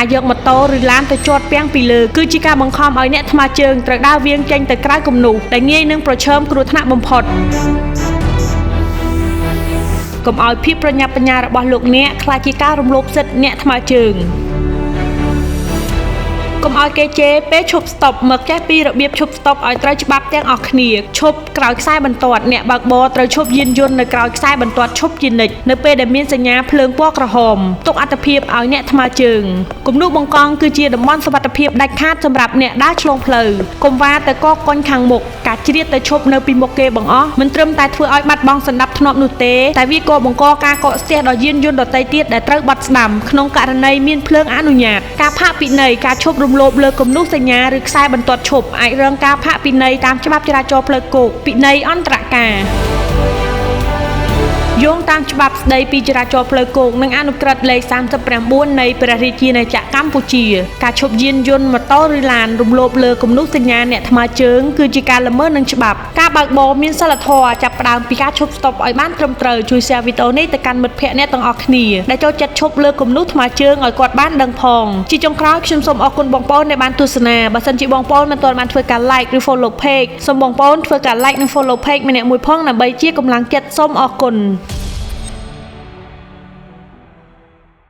ការយកម៉ូតូឬឡានទៅជាប់ពាំងពីលើគឺជាការបង្ខំឲ្យអ្នកថ្មើរជើងត្រូវដើរវាងចេញទៅក្រៅគំនូសដែលងាយនឹងប្រឈមគ្រោះថ្នាក់បំផុតកុំឲ្យភាពប្រញាប់ប្រញាល់របស់លោកអ្នកខ្លាចជាការរំលោភសិទ្ធិអ្នកថ្មើរជើងកុំឲ្យគេជេរពេលឈប់ស្តុបមកចេះពីរបៀបឈប់ស្តុបឲ្យត្រូវច្បាប់ទាំងអស់គ្នាឈប់ក្រោយខ្សែបន្ទាត់អ្នកបើកបរត្រូវឈប់យានយន្តនៅក្រោយខ្សែបន្ទាត់ឈប់ជានិច្ចនៅពេលដែលមានសញ្ញាភ្លើងពណ៌ក្រហមទុកអត្ថភាពឲ្យអ្នកថ្មើរជើងគំនូសបង្កង់គឺជាតំបន់សុវត្ថិភាពដាច់ខាតសម្រាប់អ្នកដើរឆ្លងផ្លូវកុំវ៉ាទៅកកុញខាងមុខការជ្រៀតទៅឈប់នៅពីមុខគេបង្អស់មិនត្រឹមតែធ្វើឲ្យបាត់បង់សណ្ដាប់ធ្នាប់នោះទេតែវាក៏បង្កការកកស្ទះដល់យានយន្តដទៃទៀតដែលត្រូវបត់ស្ដាំក្នុងករណីមានភ្លើងអនុញ្ញាតការផាកពិន័យការឈប់រំលោភលើគំនូសសញ្ញាឬខ្សែបន្ទាត់ឈប់អាចរងការផាកពិន័យតាមច្បាប់ចរាចរណ៍ផ្លូវគោកពិន័យអន្តរការយោងតាមច្បាប់ស្តីពីចរាចរណ៍ផ្លូវគោកនិងអនុក្រឹត្យលេខ39នៃព្រះរាជាណាចក្រកម្ពុជាការឈប់យានយន្តម៉ូតូឬឡានរំលោភលើគំនូសសញ្ញាអ្នកថ្មើរជើងគឺជាការល្មើសនឹងច្បាប់ការបើកបរមានសីលធម៌ចាប់ផ្ដើមពីការឈប់ស្តុបឲ្យបានត្រឹមត្រូវជួយ share វីដេអូនេះទៅកាន់មិត្តភ័ក្តិអ្នកទាំងអស់គ្នាដែលចូលចិត្តឈប់លើគំនូសថ្មើរជើងឲ្យគាត់បានដឹងផងជាចុងក្រោយខ្ញុំសូមអរគុណបងប្អូនដែលបានទស្សនាបើសិនជាបងប្អូនមិនទាន់បានធ្វើការ like ឬ follow page សូមបងប្អូនធ្វើការ like និង follow page ម្នាក់មួយផងដើម្បីជាកម្លាំងចិត្តសូមអរគុណ